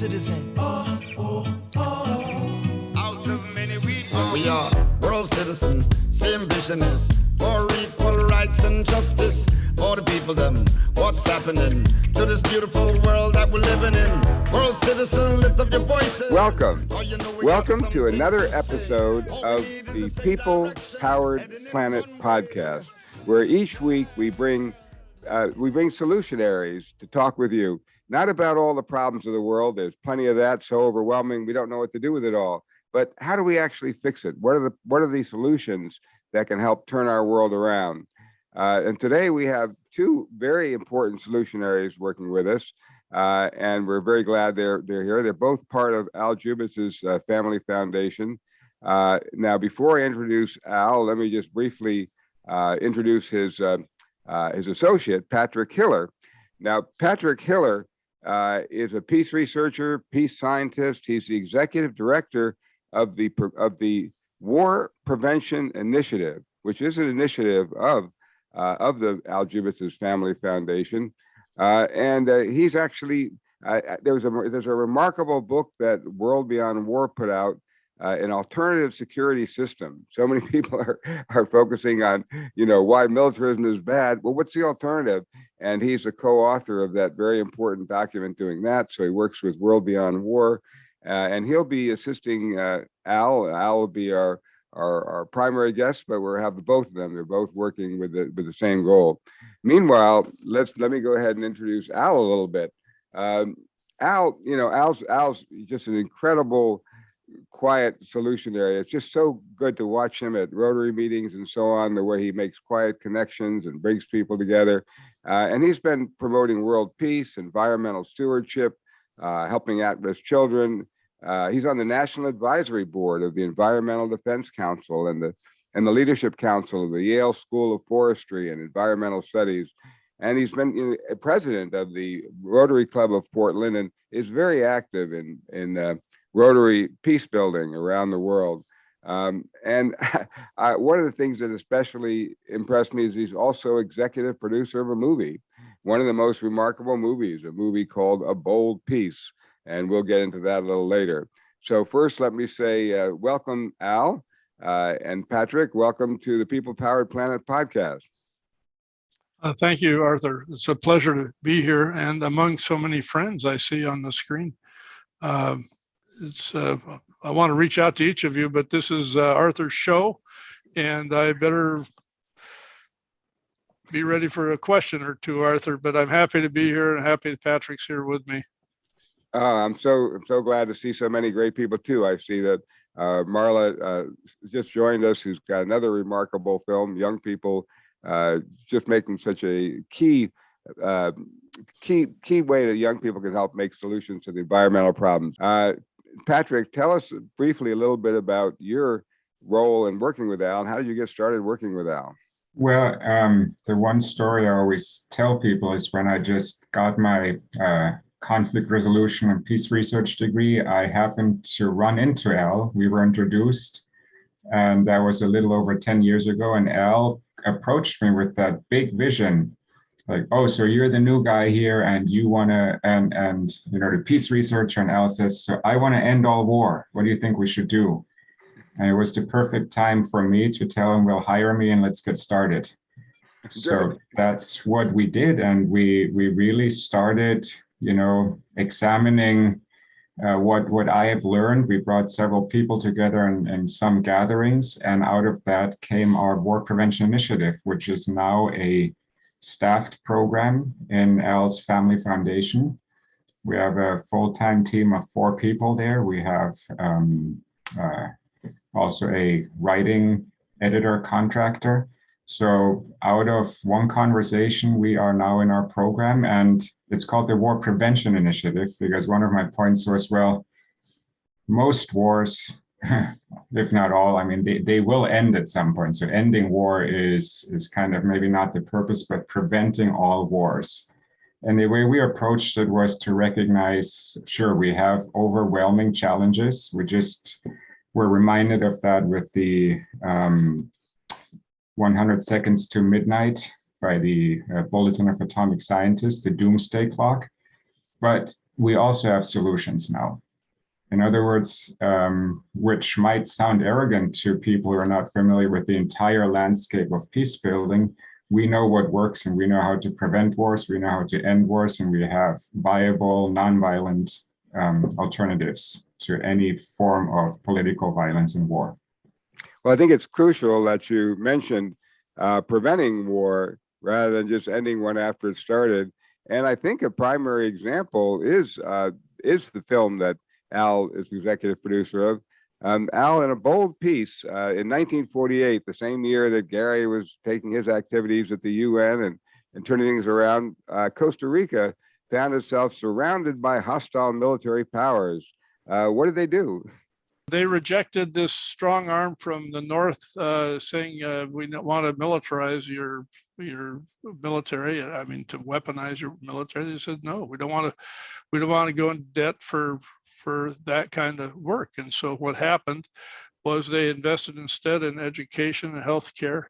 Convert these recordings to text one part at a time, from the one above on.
citizen. Out of many we are world citizens, same vision is for equal rights and justice for the people them. What's happening to this beautiful world that we're living in? World citizen, lift up your voices. Welcome to another episode of the People Powered Planet podcast, where each week we bring solutionaries to talk with you, not about all the problems of the world. There's plenty of that, so overwhelming we don't know what to do with it all. But how do we actually fix it? What are the solutions that can help turn our world around? And today we have two very important solutionaries working with us, and we're very glad they're here. They're both part of Al Jubitz's Family Foundation. Now, before I introduce Al, let me just briefly introduce his associate, Patrick Hiller. Now, Patrick Hiller is a peace researcher, peace scientist. He's the executive director of the War Prevention Initiative, which is an initiative of the Al Jubitz's Family Foundation, and he's actually there's a remarkable book that World Beyond War put out, an alternative security system. So many people are focusing on why militarism is bad. Well, what's the alternative? And he's a co-author of that very important document doing that. So he works with World Beyond War, and he'll be assisting Al. Al will be our primary guest, but we'll have both of them. They're both working with the same goal. Meanwhile, let me go ahead and introduce Al a little bit. Al's just an incredible, quiet solutionary. It's just so good to watch him at Rotary meetings and so on, the way he makes quiet connections and brings people together. And he's been promoting world peace, environmental stewardship, helping at-risk children. He's on the National Advisory Board of the Environmental Defense Council and the Leadership Council of the Yale School of Forestry and Environmental Studies. And he's been president of the Rotary Club of Portland and is very active in Rotary peace building around the world. And one of the things that especially impressed me is he's also executive producer of a movie, one of the most remarkable movies, a movie called A Bold Peace. And we'll get into that a little later. So first, let me say welcome, Al, and Patrick. Welcome to the People Powered Planet podcast. Thank you, Arthur. It's a pleasure to be here and among so many friends I see on the screen. I want to reach out to each of you, but this is Arthur's show, and I better be ready for a question or two, Arthur. But I'm happy to be here and happy that Patrick's here with me. I'm so glad to see so many great people too. I see that Marla just joined us, who's got another remarkable film, Young People, just making such a key way that young people can help make solutions to the environmental problems. Patrick, tell us briefly a little bit about your role in working with Al, and how did you get started working with Al? Well, the one story I always tell people is when I just got my conflict resolution and peace research degree, I happened to run into Al. We were introduced, and that was a little over 10 years ago, and Al approached me with that big vision, like, oh, so you're the new guy here and you want to, and the peace researcher, and Al says, so I want to end all war. What do you think we should do? And it was the perfect time for me to tell him, well, hire me and let's get started. So that's what we did, and we really started examining what I have learned. We brought several people together in some gatherings, and out of that came our War Prevention Initiative, which is now a staffed program in Al's Family Foundation. We have a full-time team of 4 people there. We have also a writing editor contractor. So out of one conversation, we are now in our program, and it's called the War Prevention Initiative, because one of my points was, well, most wars, if not all, I mean, they will end at some point. So ending war is kind of maybe not the purpose, but preventing all wars. And the way we approached it was to recognize, sure, we have overwhelming challenges. We're reminded of that with the 100 seconds to midnight by the Bulletin of Atomic Scientists, the doomsday clock. But we also have solutions now. In other words, which might sound arrogant to people who are not familiar with the entire landscape of peace building, we know what works and we know how to prevent wars, we know how to end wars, and we have viable, nonviolent alternatives to any form of political violence and war. Well, I think it's crucial that you mentioned preventing war rather than just ending one after it started. And I think a primary example is the film that Al is the executive producer of. Al, in a bold piece in 1948, the same year that Gary was taking his activities at the UN and turning things around, Costa Rica found itself surrounded by hostile military powers. What did they do? They rejected this strong arm from the north, saying we don't want to militarize your military. I mean, to weaponize your military. They said no, we don't want to go into debt for that kind of work. And so what happened was they invested instead in education and healthcare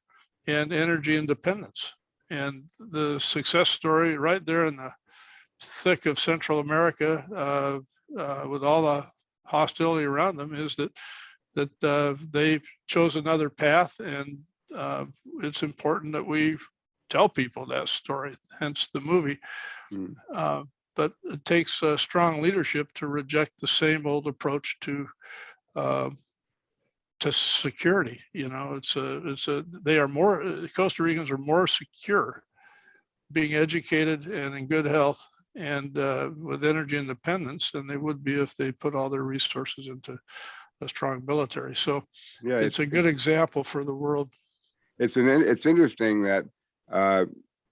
and energy independence. And the success story right there in the thick of Central America, with all the hostility around them, is that they chose another path, and it's important that we tell people that story, hence the movie. But it takes strong leadership to reject the same old approach to security. You know, Costa Ricans are more secure being educated and in good health and with energy independence than they would be if they put all their resources into a strong military. So yeah, it's a good example for the world. It's interesting that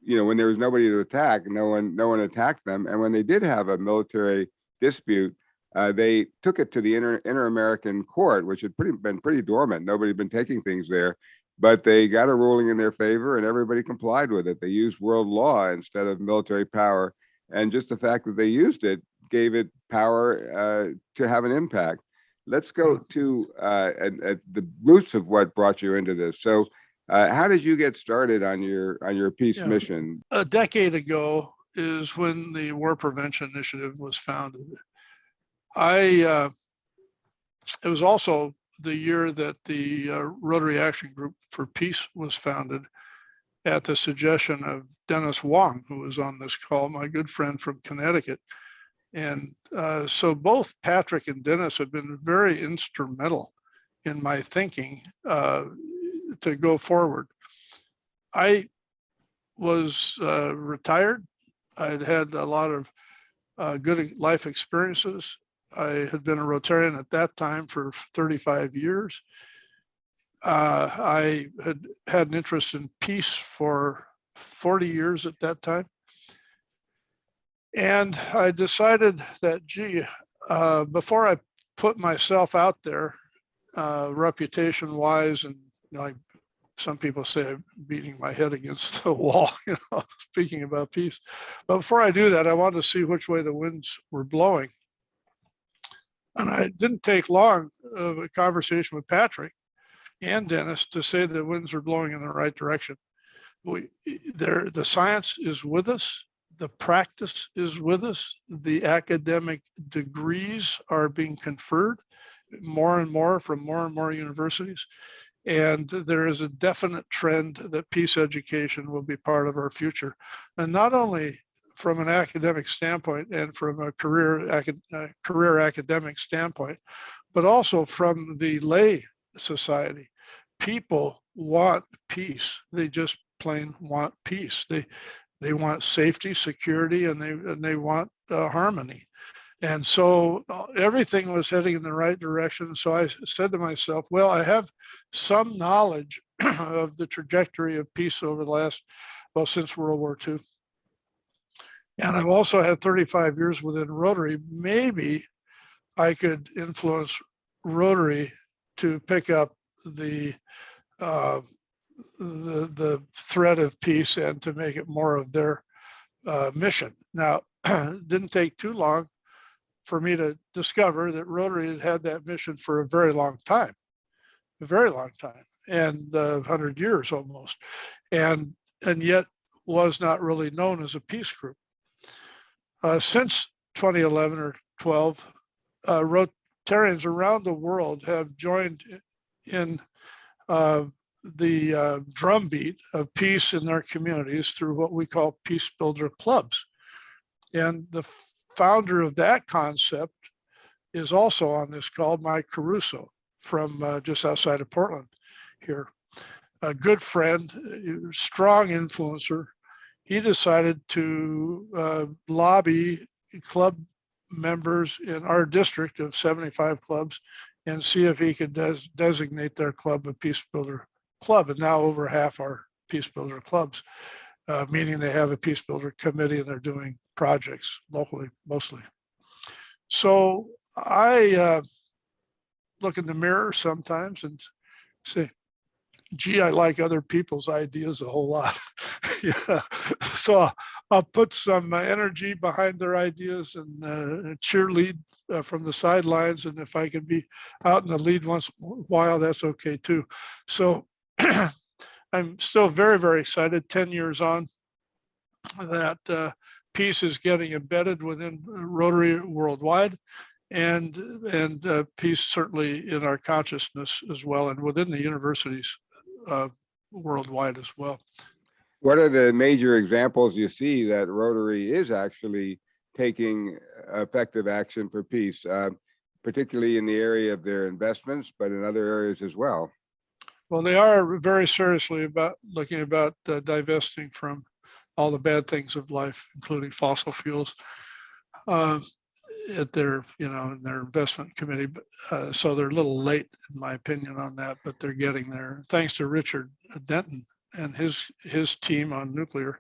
when there was nobody to attack, no one attacked them, and when they did have a military dispute, they took it to the Inter-American Court, which had been pretty dormant. Nobody had been taking things there, but they got a ruling in their favor, and everybody complied with it. They used world law instead of military power, and just the fact that they used it gave it power to have an impact. Let's go to the roots of what brought you into this. So. How did you get started on your peace mission? A decade ago is when the War Prevention Initiative was founded. It was also the year that the Rotary Action Group for Peace was founded at the suggestion of Dennis Wong, who was on this call, my good friend from Connecticut. And so both Patrick and Dennis have been very instrumental in my thinking to go forward. I was retired. I'd had a lot of good life experiences. I had been a Rotarian at that time for 35 years. I had an interest in peace for 40 years at that time. And I decided that, before I put myself out there, reputation-wise, and like some people say, I'm beating my head against the wall, speaking about peace. But before I do that, I wanted to see which way the winds were blowing. And it didn't take long of a conversation with Patrick and Dennis to say the winds are blowing in the right direction. The science is with us. The practice is with us. The academic degrees are being conferred more and more from more and more universities. And there is a definite trend that peace education will be part of our future. And not only from an academic standpoint and from a career academic standpoint, but also from the lay society. People want peace. They just plain want peace. They want safety, security, and they want harmony. And so everything was heading in the right direction. So I said to myself, well, I have some knowledge of the trajectory of peace over the since World War II. And I've also had 35 years within Rotary. Maybe I could influence Rotary to pick up the thread of peace and to make it more of their mission. Now, it didn't take too long for me to discover that Rotary had had that mission for a very long time, and 100 years almost, and yet was not really known as a peace group. Since 2011 or 12, Rotarians around the world have joined in the drumbeat of peace in their communities through what we call peace builder clubs. And the founder of that concept is also on this call, Mike Caruso from just outside of Portland here. A good friend, strong influencer. He decided to lobby club members in our district of 75 clubs and see if he could designate their club a peace builder club. And now over half are peace builder clubs, meaning they have a peace builder committee and they're doing projects locally mostly. So I look in the mirror sometimes and say, gee, I like other people's ideas a whole lot. Yeah. So I'll put some energy behind their ideas and cheerlead from the sidelines. And if I can be out in the lead once in a while, that's okay too. So I'm still very, very excited 10 years on that peace is getting embedded within Rotary worldwide, and peace certainly in our consciousness as well, and within the universities worldwide as well. What are the major examples you see that Rotary is actually taking effective action for peace, particularly in the area of their investments, but in other areas as well? Well, they are very seriously looking about divesting from all the bad things of life, including fossil fuels, at their, in their investment committee. So they're a little late, in my opinion, on that, but they're getting there. Thanks to Richard Denton and his team on nuclear,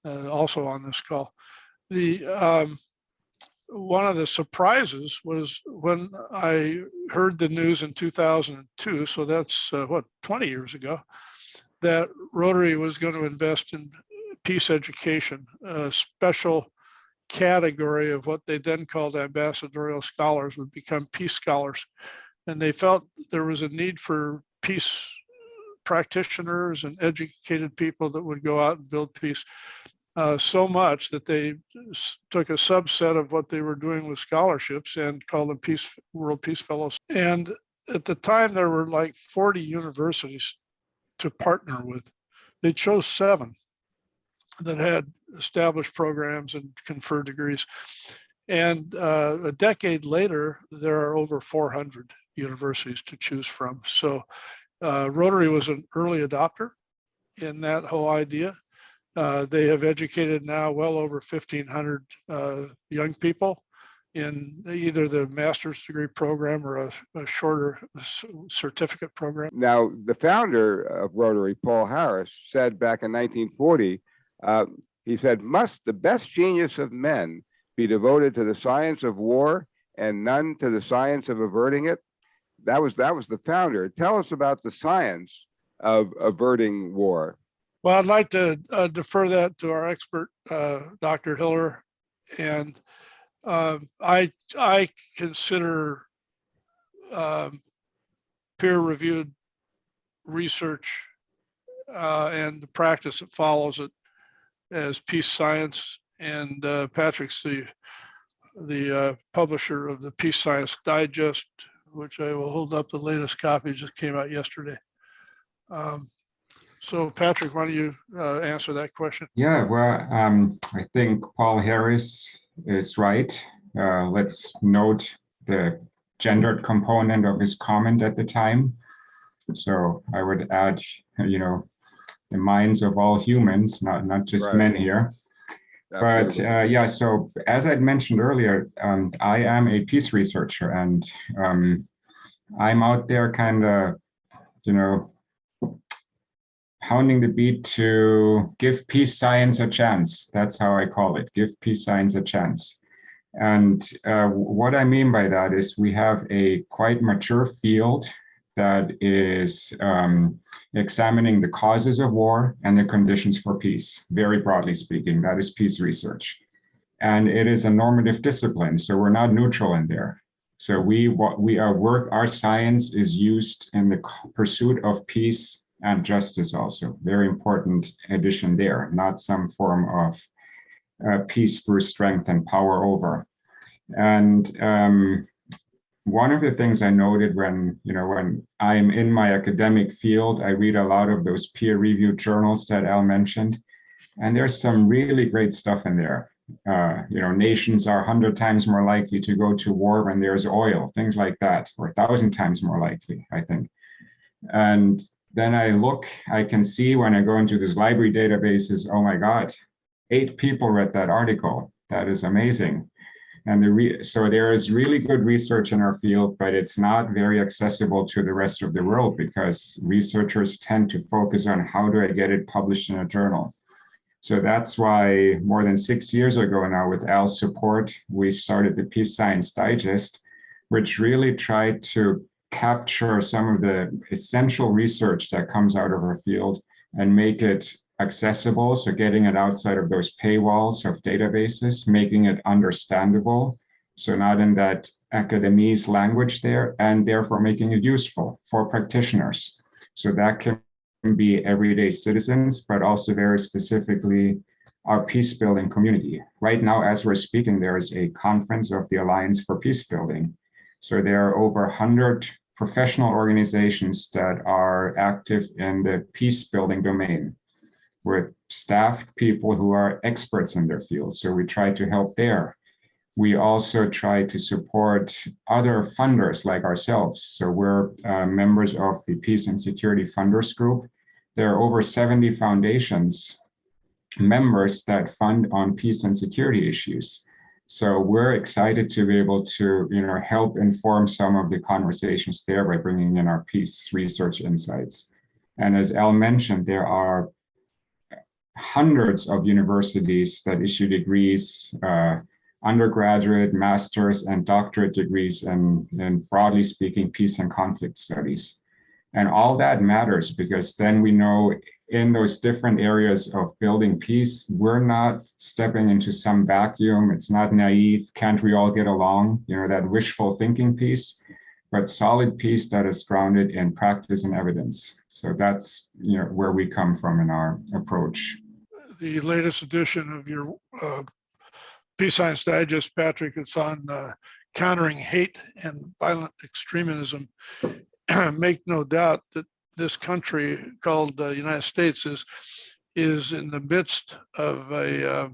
also on this call. One of the surprises was when I heard the news in 2002, so that's 20 years ago, that Rotary was going to invest in peace education, a special category of what they then called ambassadorial scholars would become peace scholars. And they felt there was a need for peace practitioners and educated people that would go out and build peace. So much that they took a subset of what they were doing with scholarships and called them World Peace Fellows. And at the time, there were like 40 universities to partner with. They chose 7 that had established programs and conferred degrees. And a decade later, there are over 400 universities to choose from. So Rotary was an early adopter in that whole idea. They have educated now well over 1,500 young people in either the master's degree program or a shorter certificate program. Now, the founder of Rotary, Paul Harris, said back in 1940, he said, "Must the best genius of men be devoted to the science of war and none to the science of averting it?" That was the founder. Tell us about the science of averting war. Well, I'd like to defer that to our expert, Dr. Hiller. And I consider peer-reviewed research and the practice that follows it as peace science. And Patrick's the publisher of the Peace Science Digest, which I will hold up. The latest copy just came out yesterday. So Patrick, why don't you answer that question? Yeah, well, I think Paul Harris is right. Let's note the gendered component of his comment at the time. So I would add, the minds of all humans, not just right. Men here. Absolutely. But yeah, so as I'd mentioned earlier, I am a peace researcher, and I'm out there kind of, pounding the beat to give peace science a chance. That's how I call it, give peace science a chance. And what I mean by that is we have a quite mature field that is examining the causes of war and the conditions for peace. Very broadly speaking, that is peace research. And it is a normative discipline, so we're not neutral in there. So our science is used in the pursuit of peace and justice also. Very important addition there, not some form of peace through strength and power over. And one of the things I noted when I'm in my academic field, I read a lot of those peer-reviewed journals that Al mentioned, and there's some really great stuff in there. Nations are 100 times more likely to go to war when there's oil, things like that, or 1,000 times more likely, I think. And then I can see when I go into these library databases, oh my God, 8 people read that article. That is amazing. And so there is really good research in our field, but it's not very accessible to the rest of the world because researchers tend to focus on how do I get it published in a journal. So that's why more than 6 years ago now, with Al's support, we started the Peace Science Digest, which really tried to capture some of the essential research that comes out of our field and make it accessible. So getting it outside of those paywalls of databases, making it understandable. So not in that academese language there, and therefore making it useful for practitioners. So that can be everyday citizens, but also very specifically our peace building community. Right now, as we're speaking, there is a conference of the Alliance for Peace Building. So there are over 100 professional organizations that are active in the peace building domain, with staff people who are experts in their field. So we try to help there. We also try to support other funders like ourselves. So we're members of the Peace and Security Funders Group. There are over 70 foundations members that fund on peace and security issues. So we're excited to be able to help inform some of the conversations there by bringing in our peace research insights. And as Al mentioned, there are hundreds of universities that issue degrees, undergraduate, master's, and doctorate degrees in broadly speaking, peace and conflict studies. And all that matters because then we know in those different areas of building peace, we're not stepping into some vacuum. It's not naive, can't we all get along? That wishful thinking piece, but solid peace that is grounded in practice and evidence. So that's where we come from in our approach. The latest edition of your Peace Science Digest, Patrick, it's on countering hate and violent extremism. Make no doubt that this country called the United States is in the midst of a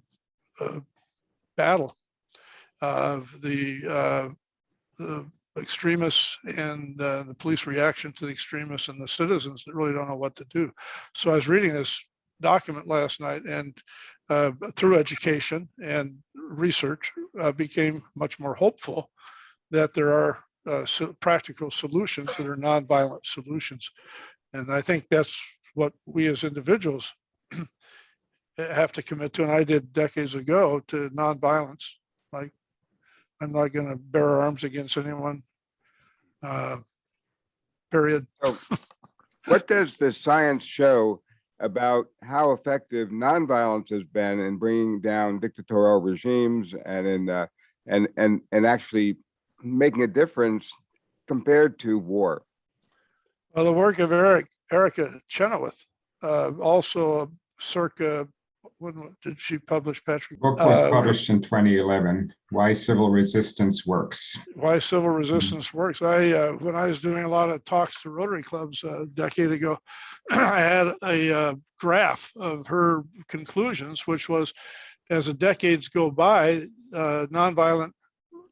battle of the extremists and the police reaction to the extremists and the citizens that really don't know what to do. So I was reading this document last night, and through education and research became much more hopeful that there are practical solutions that are nonviolent solutions. And I think that's what we as individuals have to commit to. And I did decades ago to nonviolence. Like, I'm not going to bear arms against anyone, period. So what does the science show about how effective nonviolence has been in bringing down dictatorial regimes and in actually making a difference compared to war? Well, the work of Erica Chenoweth, also circa, when did she publish, Patrick? The book was published in 2011, Why Civil Resistance Works. Why Civil Resistance Works. When I was doing a lot of talks to Rotary clubs a decade ago, I had a graph of her conclusions, which was, as the decades go by, nonviolent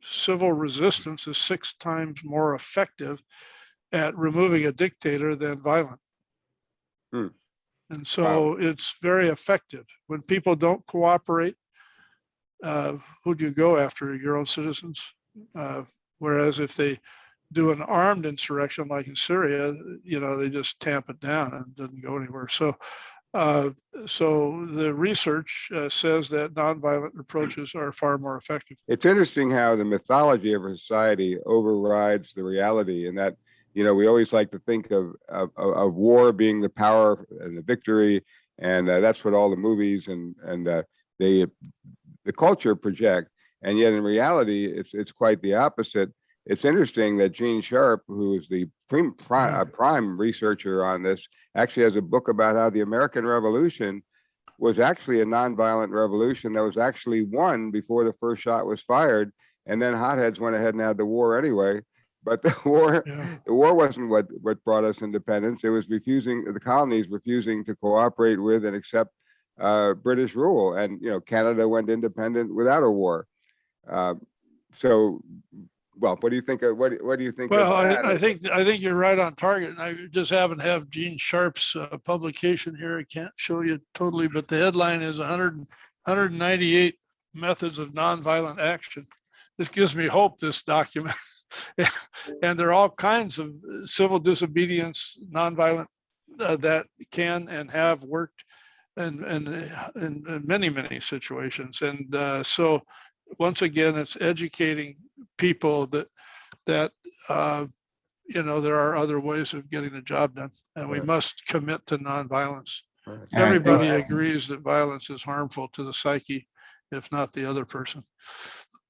civil resistance is 6 times more effective at removing a dictator than violent. And so It's very effective. When people don't cooperate, who do you go after? Your own citizens. Whereas if they do an armed insurrection like in Syria, they just tamp it down and it doesn't go anywhere. So the research says that nonviolent approaches are far more effective. It's interesting how the mythology of a society overrides the reality, and that we always like to think of war being the power and the victory, and that's what all the movies and the culture project. And yet in reality, it's quite the opposite. It's interesting that Gene Sharp, who is the prime researcher on this, actually has a book about how the American Revolution was actually a nonviolent revolution that was actually won before the first shot was fired. and then hotheads went ahead and had the war anyway. But Yeah. the war wasn't what brought us independence. It was the colonies refusing to cooperate with and accept British rule. And, Canada went independent without a war. So, well, what do you think of, what do you think Well, of that? I think you're right on target. And I just happen to have Gene Sharp's publication here. I can't show you totally, but the headline is 198 methods of nonviolent action. This gives me hope, this document. And there are all kinds of civil disobedience, nonviolent, that can and have worked in many situations. And so once again, it's educating people that there are other ways of getting the job done, and we must commit to nonviolence. Everybody agrees that violence is harmful to the psyche, if not the other person.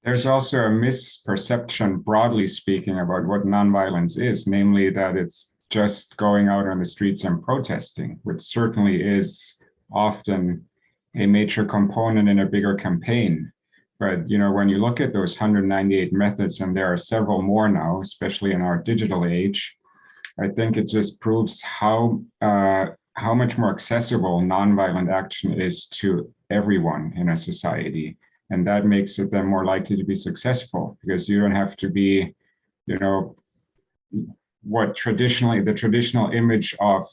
There's also a misperception, broadly speaking, about what nonviolence is, namely that it's just going out on the streets and protesting, which certainly is often a major component in a bigger campaign. But when you look at those 198 methods, and there are several more now, especially in our digital age, I think it just proves how much more accessible nonviolent action is to everyone in a society. And that makes it then more likely to be successful, because you don't have to be, what the traditional image of,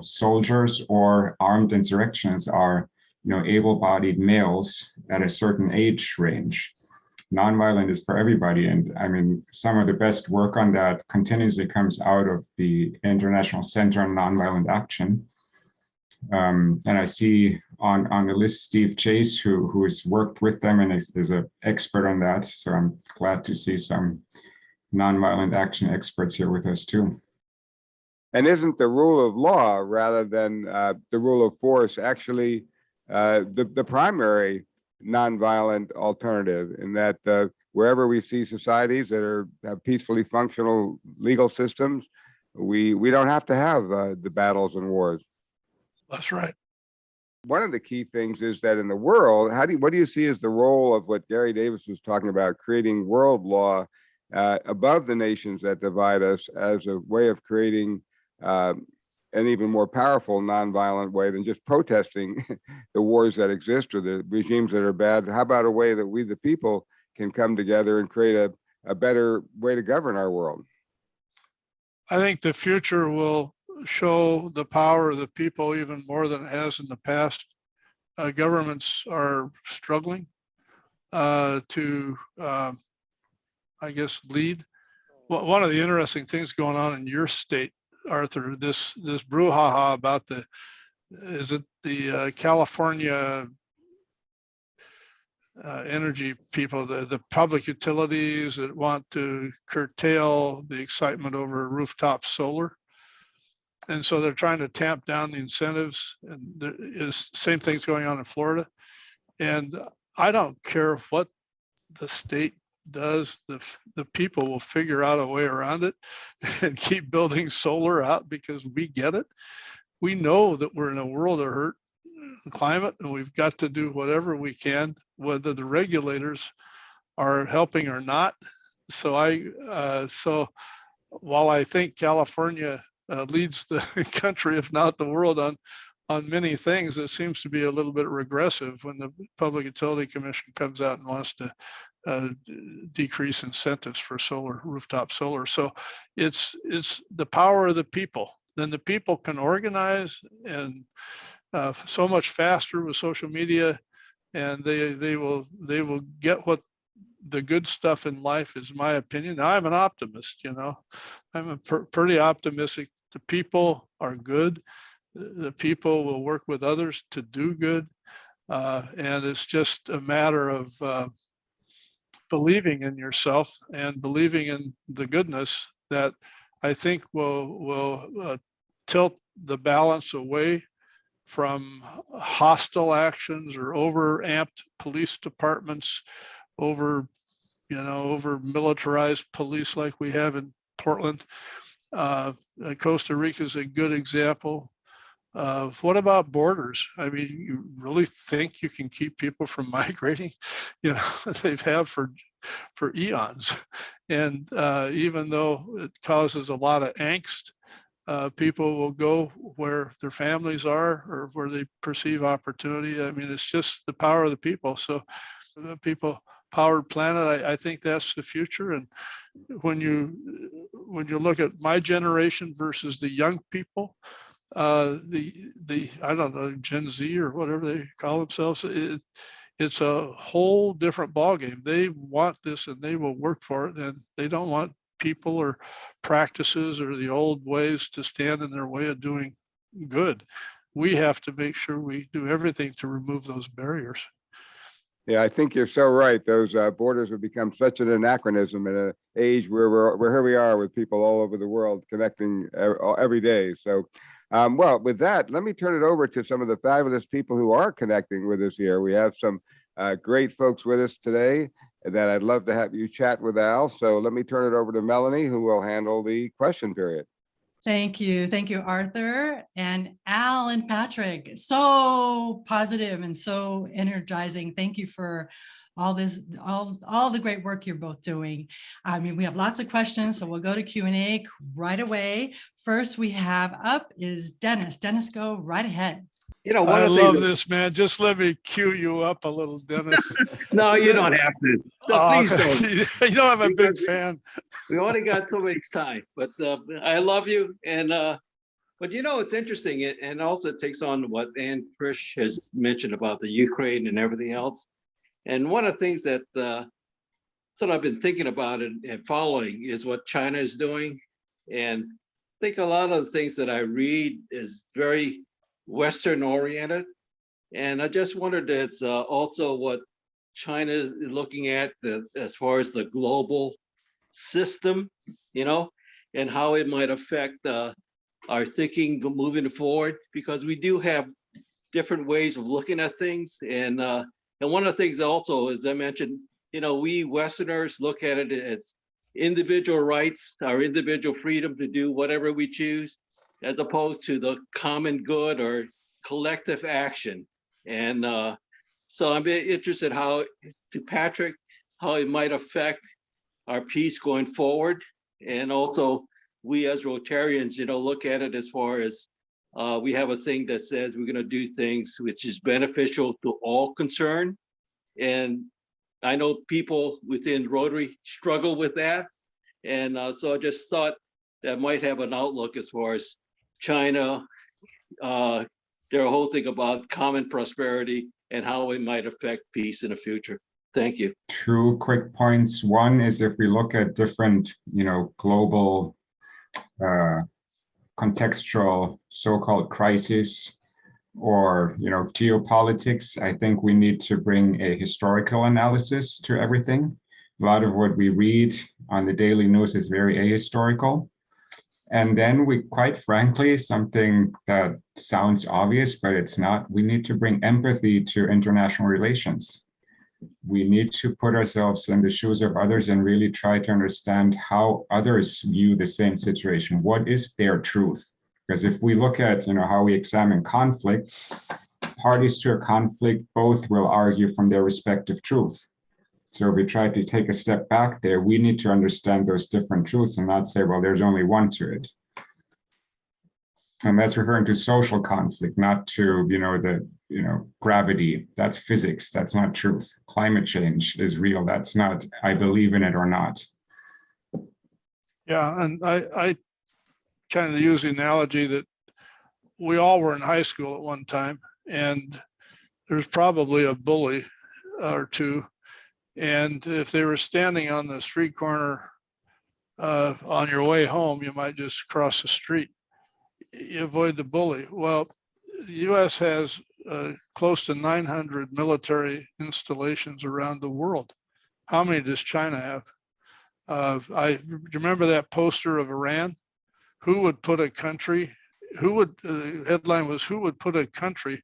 soldiers or armed insurrections are, able-bodied males at a certain age range. Nonviolent is for everybody. And I mean, some of the best work on that continuously comes out of the International Center on Nonviolent Action. And I see on the list Steve Chase, who has worked with them and is an expert on that. So I'm glad to see some nonviolent action experts here with us too. And isn't the rule of law rather than the rule of force actually the primary nonviolent alternative, in that wherever we see societies that have peacefully functional legal systems, we don't have to have the battles and wars. That's right. One of the key things is that in the world, what do you see as the role of what Gary Davis was talking about, creating world law above the nations that divide us, as a way of creating an even more powerful nonviolent way than just protesting the wars that exist or the regimes that are bad? How about a way that we, the people, can come together and create a better way to govern our world? I think the future will show the power of the people even more than it has in the past. Governments are struggling to, I guess, lead. One of the interesting things going on in your state, Arthur, this brouhaha about the California energy people, the public utilities that want to curtail the excitement over rooftop solar. And so they're trying to tamp down the incentives, and there is same things going on in Florida. And I don't care what the state does, the people will figure out a way around it and keep building solar out, because we get it. We know that we're in a world of hurt climate, and we've got to do whatever we can, whether the regulators are helping or not. So while I think California leads the country, if not the world, on many things, it seems to be a little bit regressive when the Public Utility Commission comes out and wants to decrease incentives for rooftop solar. So it's the power of the people. Then the people can organize, and so much faster with social media, and they will get what the good stuff in life is, my opinion. Now, I'm an optimist, I'm pretty optimistic. The people are good. The people will work with others to do good. And it's just a matter of believing in yourself and believing in the goodness that I think will tilt the balance away from hostile actions or over-amped police departments, over militarized police like we have in Portland. Costa Rica is a good example. What about borders? I mean, you really think you can keep people from migrating? They've had for for eons. And even though it causes a lot of angst, people will go where their families are or where they perceive opportunity. I mean, it's just the power of the people. So the people powered planet, I think that's the future. And when you look at my generation versus the young people, the I don't know, Gen Z or whatever they call themselves, it's a whole different ballgame. They want this and they will work for it, and they don't want people or practices or the old ways to stand in their way of doing good. We have to make sure we do everything to remove those barriers. Yeah, I think you're so right. Those borders have become such an anachronism in an age where here we are with people all over the world connecting every day. So, well, with that, let me turn it over to some of the fabulous people who are connecting with us here. We have some great folks with us today that I'd love to have you chat with Al. So let me turn it over to Melanie, who will handle the question period. Thank you. Thank you, Arthur and Al and Patrick. So positive and so energizing. Thank you for all this, all the great work you're both doing. I mean, we have lots of questions, so we'll go to Q&A right away. First we have up is Dennis. Dennis, go right ahead. You know, I love this, man. Just let me cue you up a little, Dennis. No, you don't have to. No, please don't. You know, I'm a big fan. We only got so much time, but I love you. And but you know, it's interesting, and also it takes on what Ann Krish has mentioned about the Ukraine and everything else. And one of the things that sort of I've been thinking about and following is what China is doing. And I think a lot of the things that I read is very Western oriented. And I just wondered, it's also what China is looking at as far as the global system, you know, and how it might affect our thinking moving forward, because we do have different ways of looking at things. And one of the things also, as I mentioned, you know, we Westerners look at it as individual rights, our individual freedom to do whatever we choose, as opposed to the common good or collective action. And so I'm interested to Patrick, how it might affect our peace going forward. And also we as Rotarians, you know, look at it as far as we have a thing that says we're going to do things which is beneficial to all concerned. And I know people within Rotary struggle with that. And so I just thought that might have an outlook as far as China, their whole thing about common prosperity and how it might affect peace in the future. Thank you. Two quick points. One is if we look at different, you know, global contextual so-called crises or, you know, geopolitics, I think we need to bring a historical analysis to everything. A lot of what we read on the daily news is very ahistorical. And then we, quite frankly, something that sounds obvious, but it's not, we need to bring empathy to international relations. We need to put ourselves in the shoes of others and really try to understand how others view the same situation. What is their truth? Because if we look at, you know, how we examine conflicts, parties to a conflict both will argue from their respective truth. So if we try to take a step back there, we need to understand those different truths and not say, well, there's only one to it. And that's referring to social conflict, not to, you know, gravity. That's physics. That's not truth. Climate change is real. That's not, I believe in it or not. Yeah, and I kind of use the analogy that we all were in high school at one time, and there's probably a bully or two. And if they were standing on the street corner on your way home, you might just cross the street. You avoid the bully. Well, the U.S. has close to 900 military installations around the world. How many does China have? I remember that poster of Iran. Who would put a country? The headline was, who would put a country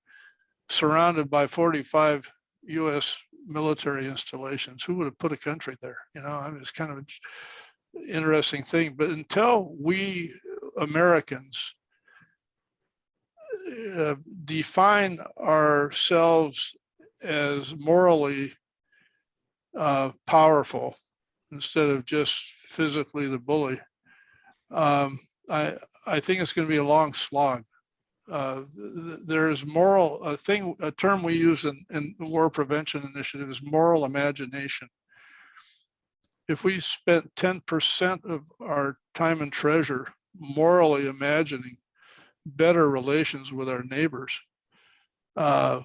surrounded by 45 U.S. military installations? Who would have put a country there? You know, I mean, it's kind of an interesting thing. But until we Americans define ourselves as morally powerful instead of just physically the bully. I think it's going to be a long slog. There's moral, a term we use in the war prevention initiative is moral imagination. If we spent 10% of our time and treasure morally imagining better relations with our neighbors,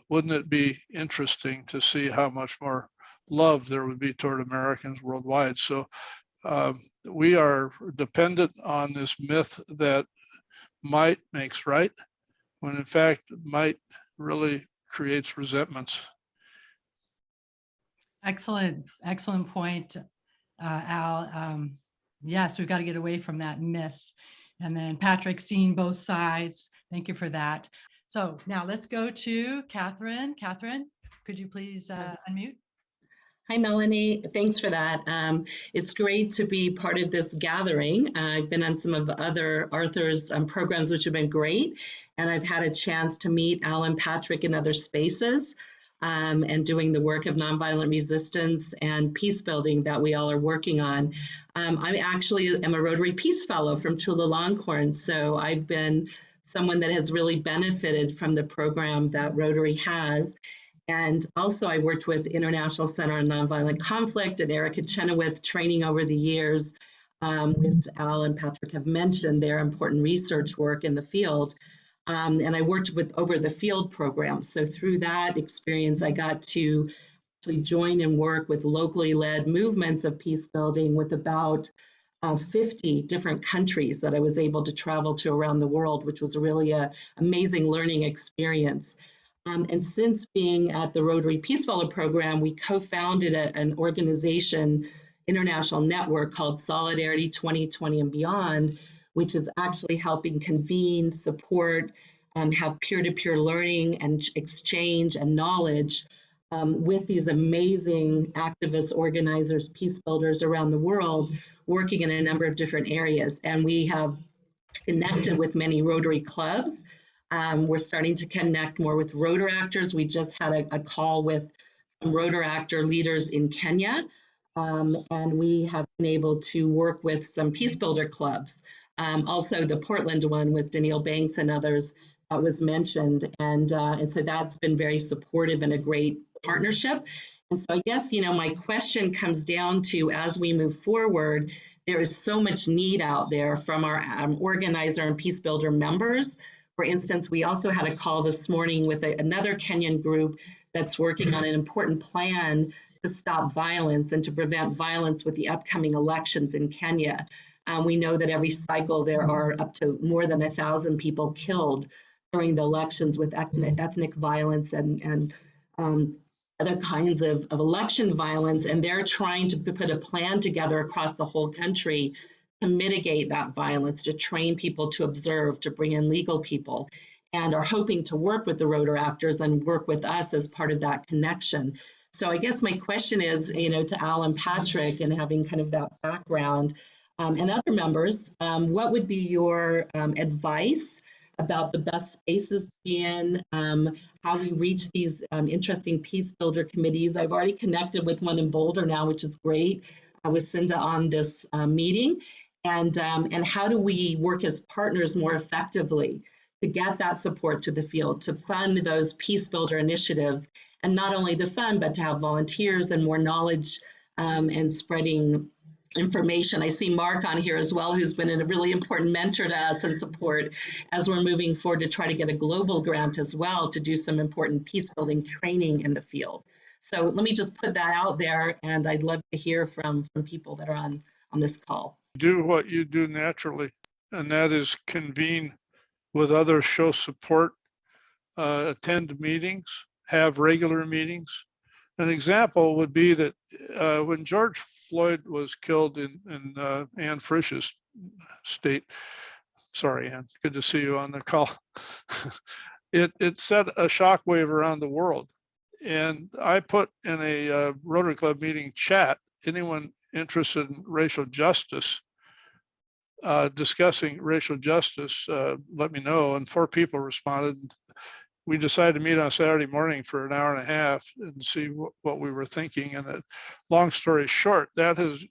wouldn't it be interesting to see how much more love there would be toward Americans worldwide? So we are dependent on this myth that might makes right, when in fact might really creates resentments. Excellent, excellent point, Al. Yes, we've got to get away from that myth. And then Patrick, seeing both sides. Thank you for that. So now let's go to Catherine. Catherine, could you please unmute? Hi, Melanie. Thanks for that. It's great to be part of this gathering. I've been on some of other Arthur's programs, which have been great. And I've had a chance to meet Al and Patrick in other spaces and doing the work of nonviolent resistance and peace building that we all are working on. I actually am a Rotary Peace Fellow from Tula Longhorn. So I've been someone that has really benefited from the program that Rotary has. And also I worked with International Center on Nonviolent Conflict and Erica Chenoweth training over the years, which Al and Patrick have mentioned their important research work in the field. And I worked with Over the Field program. So through that experience, I got to actually join and work with locally led movements of peace building with about 50 different countries that I was able to travel to around the world, which was really an amazing learning experience. And since being at the Rotary Peace Fellow program, we co-founded an organization, international network called Solidarity 2020 and Beyond, which is actually helping convene, support, have peer-to-peer learning and exchange and knowledge with these amazing activists, organizers, peace builders around the world, working in a number of different areas. And we have connected with many Rotary clubs. We're starting to connect more with Rotaractors. We just had a call with some Rotaractor leaders in Kenya. And we have been able to work with some peace builder clubs. Also the Portland one with Danielle Banks and others was mentioned. And so that's been very supportive and a great partnership. And so I guess, my question comes down to, as we move forward, there is so much need out there from our organizer and peace builder members. For instance, we also had a call this morning with another Kenyan group that's working on an important plan to stop violence and to prevent violence with the upcoming elections in Kenya. We know that every cycle there are up to more than 1,000 people killed during the elections with ethnic violence and other kinds of election violence. And they're trying to put a plan together across the whole country to mitigate that violence, to train people to observe, to bring in legal people, and are hoping to work with the Rotaractors and work with us as part of that connection. So I guess my question is, to Al and Patrick, and having kind of that background, and other members, what would be your advice about the best spaces to be in, how we reach these interesting peace builder committees? I've already connected with one in Boulder now, which is great, with Cinda on this meeting. And how do we work as partners more effectively to get that support to the field, to fund those peace builder initiatives, and not only to fund, but to have volunteers and more knowledge and spreading information. I see Mark on here as well, who's been a really important mentor to us and support as we're moving forward to try to get a global grant as well to do some important peace building training in the field. So let me just put that out there, and I'd love to hear from people that are on this call. Do what you do naturally, and that is convene with others, show support, attend meetings, have regular meetings. An example would be that when George Floyd was killed in Ann Frisch's state, sorry, Ann, good to see you on the call. It set a shockwave around the world. And I put in a Rotary Club meeting chat, anyone interested in racial justice, discussing racial justice, let me know. And 4 people responded. We decided to meet on Saturday morning for an hour and a half and see what we were thinking. And that, long story short, that has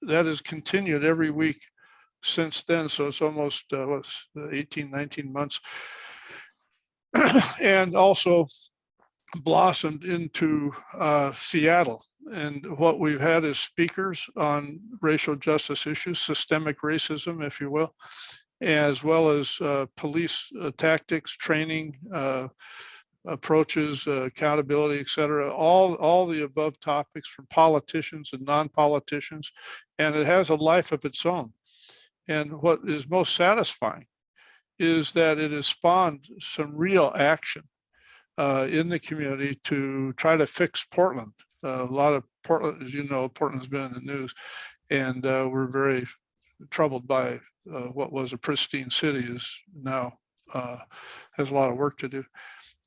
that has continued every week since then. So it's almost 18, 19 months. And also blossomed into Seattle. And what we've had is speakers on racial justice issues, systemic racism, if you will, as well as police tactics, training, approaches, accountability, et cetera, all the above topics from politicians and non-politicians. And it has a life of its own. And what is most satisfying is that it has spawned some real action in the community to try to fix Portland. A lot of Portland, as you know, Portland's been in the news, and we're very troubled by what was a pristine city is now has a lot of work to do.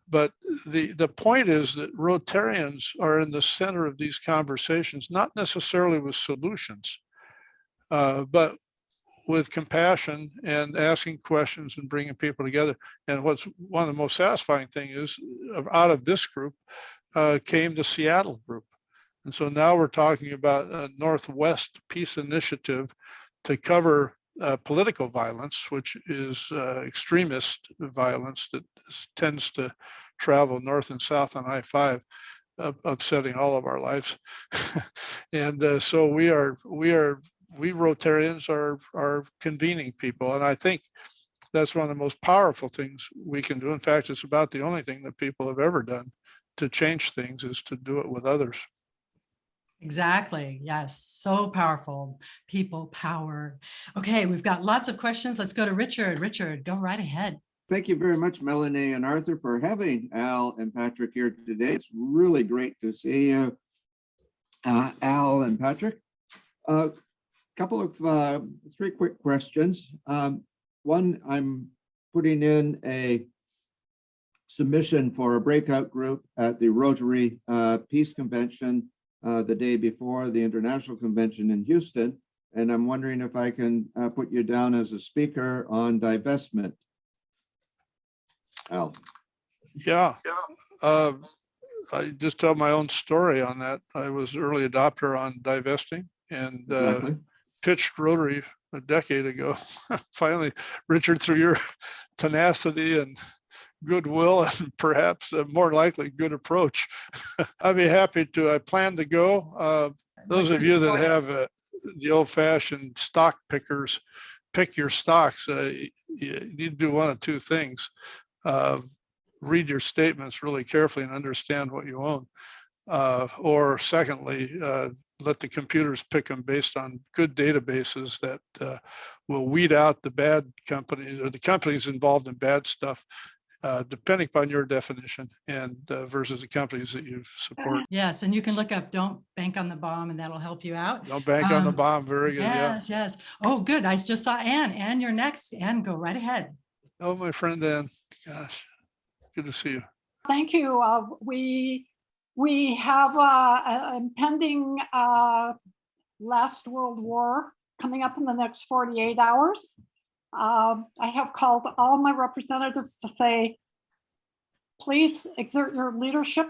But the point is that Rotarians are in the center of these conversations, not necessarily with solutions, but with compassion and asking questions and bringing people together. And what's one of the most satisfying thing is out of this group came the Seattle group. And so now we're talking about a Northwest Peace Initiative to cover political violence, which is extremist violence that tends to travel north and south on I-5, upsetting all of our lives. And so we Rotarians are convening people. And I think that's one of the most powerful things we can do. In fact, it's about the only thing that people have ever done to change things is to do it with others. Exactly. Yes. So powerful. People power. Okay. We've got lots of questions. Let's go to Richard. Richard, go right ahead. Thank you very much, Melanie and Arthur, for having Al and Patrick here today. It's really great to see you, Al and Patrick. Couple of three quick questions. One, I'm putting in a submission for a breakout group at the Rotary Peace Convention the day before the International Convention in Houston. And I'm wondering if I can put you down as a speaker on divestment. Al. Yeah. I just tell my own story on that. I was an early adopter on divesting and Exactly. pitched Rotary a decade ago. Finally, Richard, through your tenacity and goodwill and perhaps more likely good approach, I'd be happy to. I plan to go. Those of you that have the old-fashioned stock pickers, pick your stocks. You need to do one of two things. Read your statements really carefully and understand what you own. Or secondly, let the computers pick them based on good databases that will weed out the bad companies or the companies involved in bad stuff, depending upon your definition, and versus the companies that you support. Yes. And you can look up Don't Bank on the Bomb, and that'll help you out. Don't bank on the bomb. Very good. Yes. Yeah. Yes. Oh, good. I just saw Ann. Ann, you're next. Ann, go right ahead. Oh, my friend Ann. Gosh, good to see you. Thank you. We have an impending last World War coming up in the next 48 hours. I have called all my representatives to say, please exert your leadership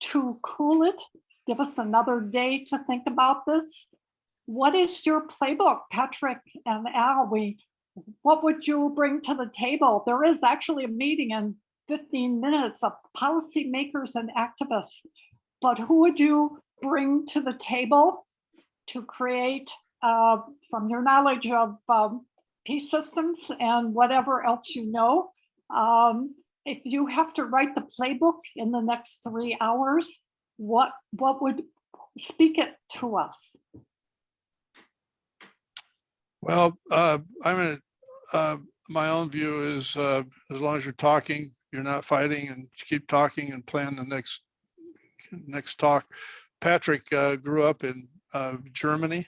to cool it. Give us another day to think about this. What is your playbook, Patrick and Al? What would you bring to the table? There is actually a meeting in 15 minutes of policymakers and activists, but who would you bring to the table to create, from your knowledge of peace systems and whatever else you know, if you have to write the playbook in the next 3 hours, what would speak it to us? Well, my own view is as long as you're talking, you're not fighting, and keep talking and plan the next talk. Patrick grew up in Germany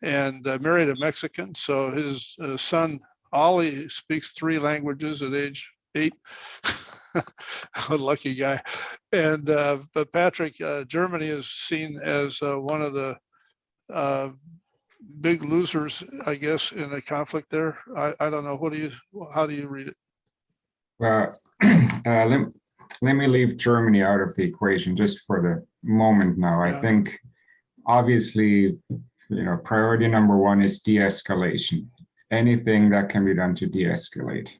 and married a Mexican. So his son, Ollie, speaks 3 languages at age 8. A lucky guy. And but Patrick, Germany is seen as one of the big losers, I guess, in a conflict there. I don't know. How do you read it? Well, let me leave Germany out of the equation just for the moment now. I think obviously priority number one is de-escalation. Anything that can be done to de-escalate.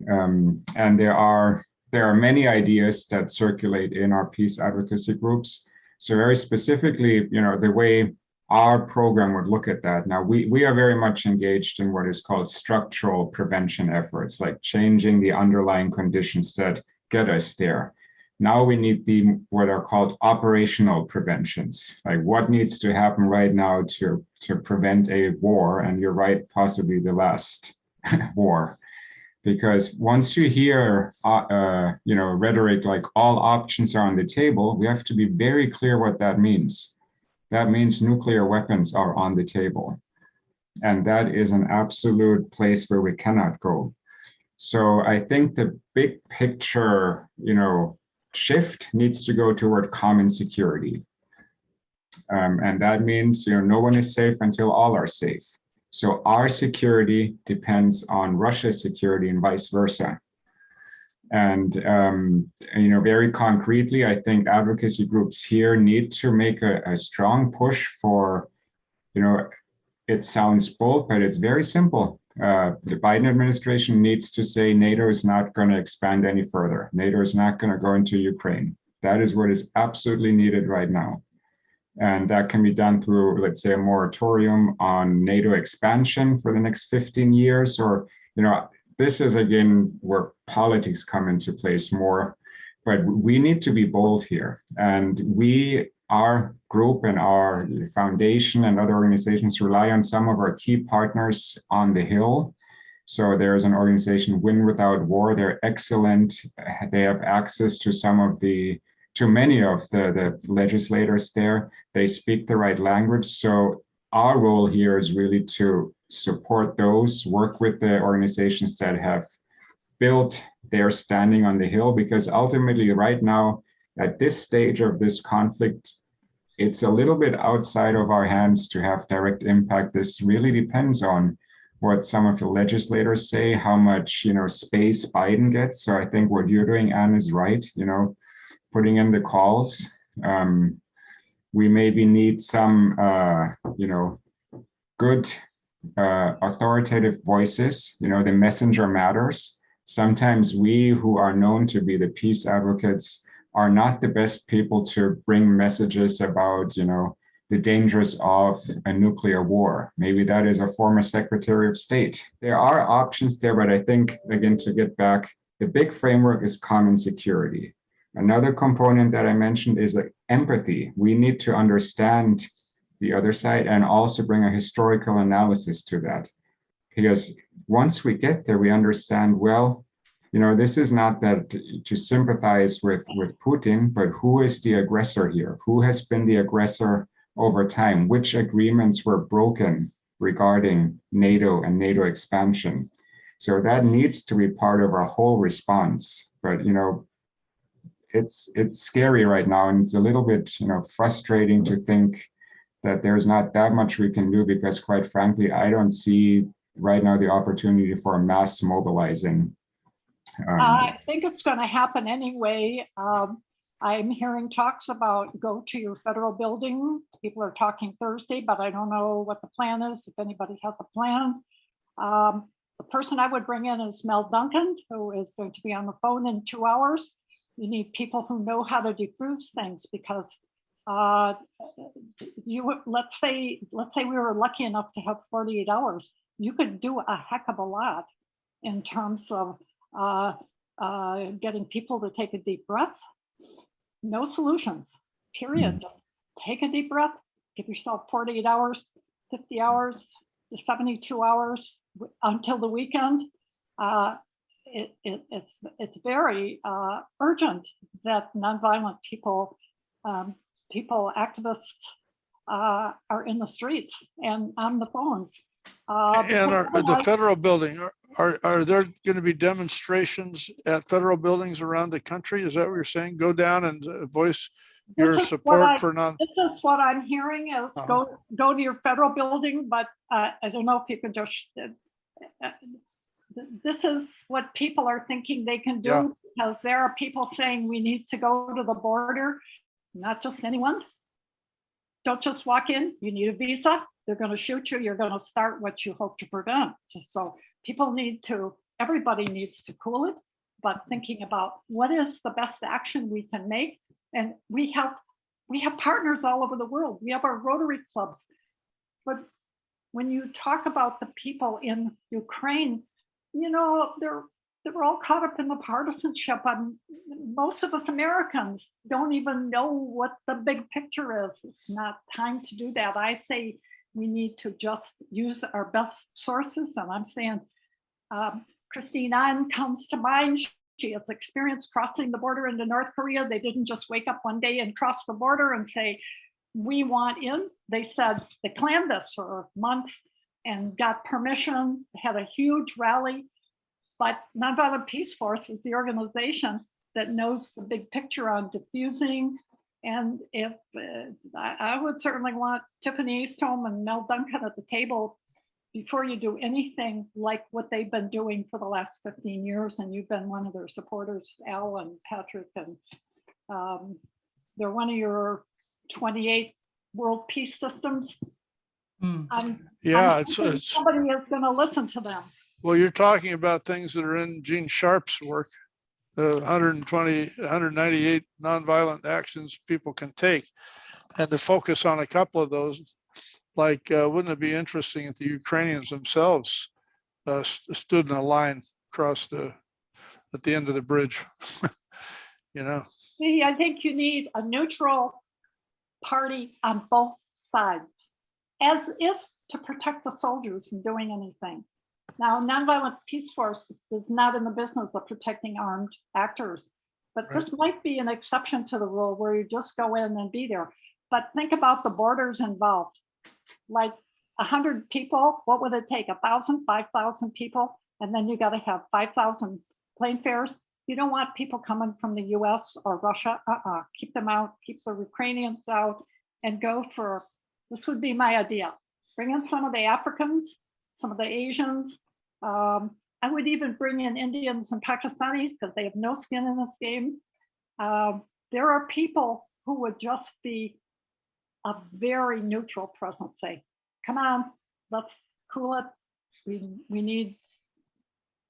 And there are many ideas that circulate in our peace advocacy groups. So very specifically, the way our program would look at that. Now, we are very much engaged in what is called structural prevention efforts, like changing the underlying conditions that get us there. Now we need what are called operational preventions, like what needs to happen right now to prevent a war, and you're right, possibly the last war. Because once you hear, rhetoric like all options are on the table, we have to be very clear what that means. That means nuclear weapons are on the table. And that is an absolute place where we cannot go. So I think the big picture, shift needs to go toward common security. And that means, no one is safe until all are safe. So our security depends on Russia's security and vice versa. And, very concretely, I think advocacy groups here need to make a strong push for, it sounds bold, but it's very simple. The Biden administration needs to say NATO is not going to expand any further. NATO is not going to go into Ukraine. That is what is absolutely needed right now. And that can be done through, let's say, a moratorium on NATO expansion for the next 15 years. Or, this is, again, where politics come into place more. But we need to be bold here. And our group and our foundation and other organizations rely on some of our key partners on the Hill. So there's an organization, Win Without War. They're excellent. They have access to many of the legislators there. They speak the right language. So our role here is really to support those, work with the organizations that have built their standing on the Hill, because ultimately right now, at this stage of this conflict, it's a little bit outside of our hands to have direct impact. This really depends on what some of the legislators say, how much space Biden gets. So I think what you're doing, Anne, is right. Putting in the calls. We maybe need some, good authoritative voices. The messenger matters. Sometimes we who are known to be the peace advocates are not the best people to bring messages about, the dangers of a nuclear war. Maybe that is a former Secretary of State. There are options there, but I think, again, to get back, the big framework is common security. Another component that I mentioned is like empathy. We need to understand the other side and also bring a historical analysis to that. Because once we get there, we understand, well, this is not that to sympathize with Putin, but who is the aggressor here? Who has been the aggressor over time? Which agreements were broken regarding NATO and NATO expansion? So that needs to be part of our whole response. But, it's scary right now, and it's a little bit, frustrating to think that there's not that much we can do, because quite frankly, I don't see right now the opportunity for a mass mobilizing. I think it's going to happen anyway. I'm hearing talks about go to your federal building. People are talking Thursday, but I don't know what the plan is, if anybody has a plan. The person I would bring in is Mel Duncan, who is going to be on the phone in 2 hours. You need people who know how to defuse things, because let's say we were lucky enough to have 48 hours. You could do a heck of a lot in terms of getting people to take a deep breath. No solutions, period. Just take a deep breath, give yourself 48 hours, 50 hours, 72 hours until the weekend. It's very urgent that nonviolent people, activists are in the streets and on the phones. And the federal building, are there going to be demonstrations at federal buildings around the country? Is that what you're saying? Go down and voice your support for non. This is what I'm hearing is go to your federal building, but I don't know if you can just. This is what people are thinking they can do, because there are people saying we need to go to the border, not just anyone. Don't just walk in, you need a visa. they're going to shoot you, you're going to start what you hope to prevent. So people need to, everybody needs to cool it, but thinking about what is the best action we can make. And we have partners all over the world. We have our Rotary clubs. But when you talk about the people in Ukraine, you know, they're all caught up in the partisanship. And most of us Americans don't even know what the big picture is. It's not time to do that. I say we need to just use our best sources. And I'm saying Christine Ann comes to mind. She has experience crossing the border into North Korea. They didn't just wake up one day and cross the border and say, we want in. They said, they planned this for months and got permission, had a huge rally. But Nonviolent Peace Force is the organization that knows the big picture on diffusing. And if I would certainly want Tiffany Eastholm and Mel Duncan at the table before you do anything like what they've been doing for the last 15 years. And you've been one of their supporters, Al and Patrick, and they're one of your 28 world peace systems. Yeah, it's somebody is going to listen to them. Well, you're talking about things that are in Gene Sharp's work, 198 nonviolent actions people can take, and to focus on a couple of those, like, wouldn't it be interesting if the Ukrainians themselves stood in a line across at the end of the bridge, you know? See, I think you need a neutral party on both sides, as if to protect the soldiers from doing anything. Now, Nonviolent Peace Force is not in the business of protecting armed actors, but this might be an exception to the rule where you just go in and be there. But think about the borders involved. Like 100 people, what would it take? 1,000, 5,000 people? And then you got to have 5,000 plane fares. You don't want people coming from the US or Russia. Keep them out, keep the Ukrainians out, and go for, this would be my idea. Bring in some of the Africans, some of the Asians. I would even bring in Indians and Pakistanis because they have no skin in this game. There are people who would just be a very neutral presence, say, come on, let's cool it. We need,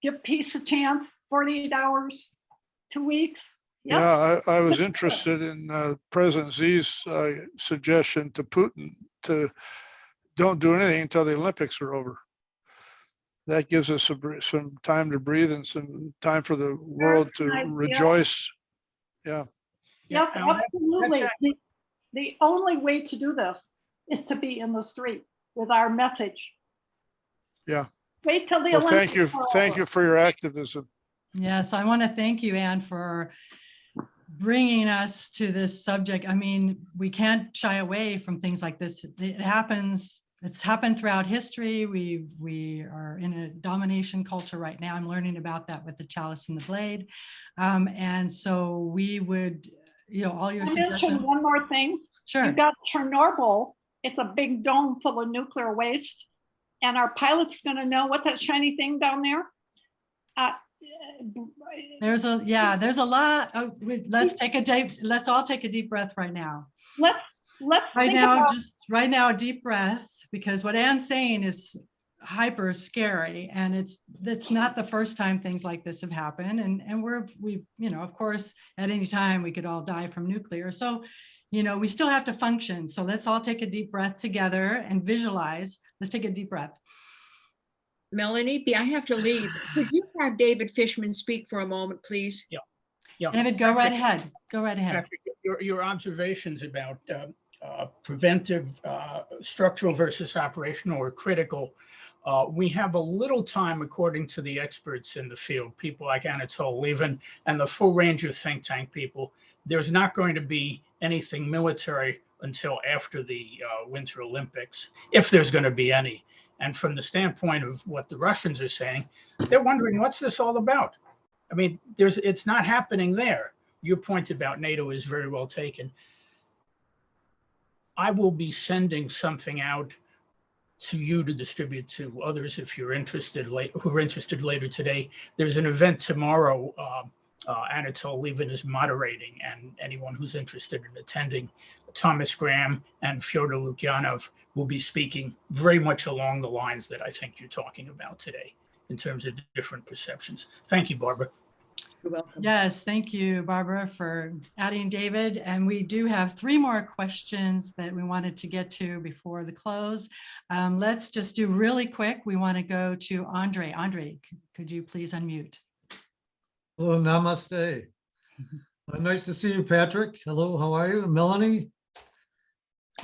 give peace a chance, 48 hours, 2 weeks. Yes. Yeah, I was interested in President Xi's suggestion to Putin to don't do anything until the Olympics are over. That gives us some time to breathe and some time for the world to rejoice. Yeah. Yes, absolutely. The only way to do this is to be in the street with our message. Yeah. Wait till the Well, Olympics. thank you for your activism. Yes, I want to thank you, Anne, for bringing us to this subject. I mean, we can't shy away from things like this. It happens. It's happened throughout history. We are in a domination culture right now. I'm learning about that with the chalice and the blade. And so we would, you know, all your suggestions. One more thing. Sure. You've got Chernobyl. It's a big dome full of nuclear waste. And our pilot's going to know what's that shiny thing down there? There's a lot. Let's all take a deep breath right now. Let's right now, deep breath, because what Anne's saying is hyper scary, and it's not the first time things like this have happened, and we you know, of course, at any time we could all die from nuclear, so you know, we still have to function. So let's all take a deep breath together and visualize. Let's take a deep breath. Melanie, I have to leave. Could you have David Fishman speak for a moment, please? Yeah. David, go right ahead. Go right ahead. Patrick, your observations about preventive, structural versus operational or critical. We have a little time, according to the experts in the field, people like Anatole Levin and the full range of think tank people. There's not going to be anything military until after the Winter Olympics, if there's going to be any. And from the standpoint of what the Russians are saying, they're wondering, what's this all about? I mean, it's not happening there. Your point about NATO is very well taken. I will be sending something out to you to distribute to others if you're interested, who are interested later today. There's an event tomorrow Anatole Levin is moderating, and anyone who's interested in attending, Thomas Graham and Fyodor Lukyanov will be speaking very much along the lines that I think you're talking about today in terms of different perceptions. Thank you, Barbara. You're welcome. Yes, thank you, Barbara, for adding David. And we do have 3 more questions that we wanted to get to before the close. Let's just do really quick. We want to go to Andre. Andre, could you please unmute? Hello, namaste. Nice to see you, Patrick. Hello, how are you? Melanie?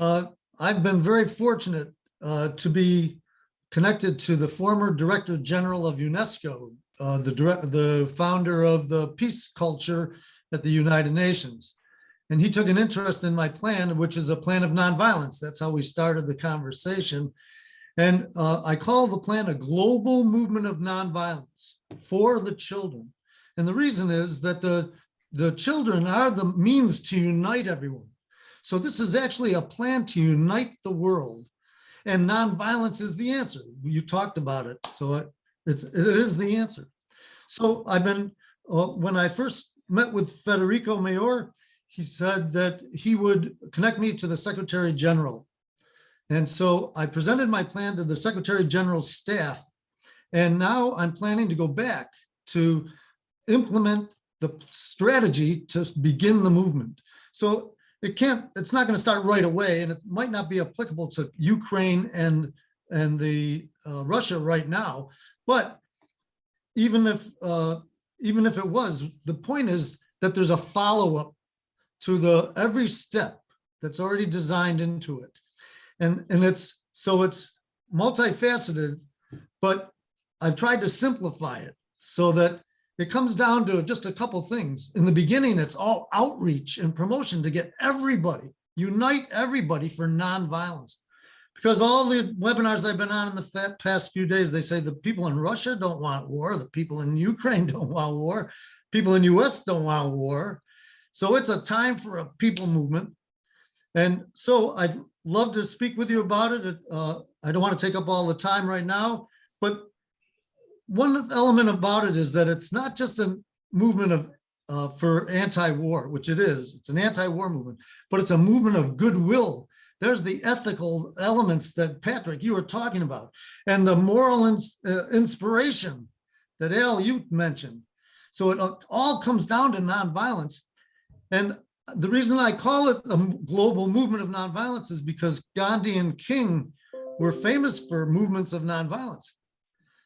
I've been very fortunate to be connected to the former Director General of UNESCO, the founder of the peace culture at the United Nations. And he took an interest in my plan, which is a plan of nonviolence. That's how we started the conversation. And I call the plan a global movement of nonviolence for the children. And the reason is that the children are the means to unite everyone. So this is actually a plan to unite the world. And nonviolence is the answer. You talked about it. So it is the answer. So I've been, when I first met with Federico Mayor, he said that he would connect me to the Secretary General. And so I presented my plan to the Secretary General's staff. And now I'm planning to go back to implement the strategy to begin the movement. So it's not going to start right away, and it might not be applicable to Ukraine and the Russia right now. But even if it was, the point is that there's a follow-up to every step that's already designed into it. And it's multifaceted, but I've tried to simplify it so that it comes down to just a couple things. In the beginning, it's all outreach and promotion to get everybody, unite everybody for nonviolence. Because all the webinars I've been on in the past few days, they say the people in Russia don't want war, the people in Ukraine don't want war, people in US don't want war. So it's a time for a people movement. And so I'd love to speak with you about it. I don't want to take up all the time right now, but one element about it is that it's not just a movement for anti-war, which it is. It's an anti-war movement, but it's a movement of goodwill. There's the ethical elements that, Patrick, you were talking about, and the moral inspiration that Al, you mentioned. So it all comes down to nonviolence. And the reason I call it a global movement of nonviolence is because Gandhi and King were famous for movements of nonviolence.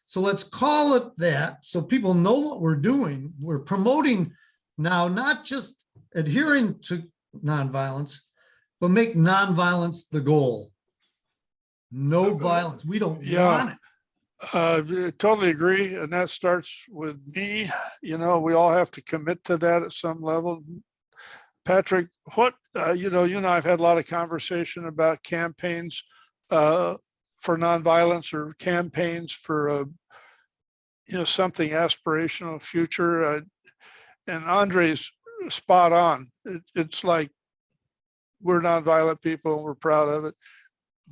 So let's call it that so people know what we're doing. We're promoting now, not just adhering to nonviolence, but make nonviolence the goal. No violence. We don't want it. I totally agree. And that starts with me. You know, we all have to commit to that at some level. Patrick, what, you and I have had a lot of conversation about campaigns for nonviolence or campaigns for, something aspirational future. And Andre's spot on. It's like we're nonviolent people and we're proud of it.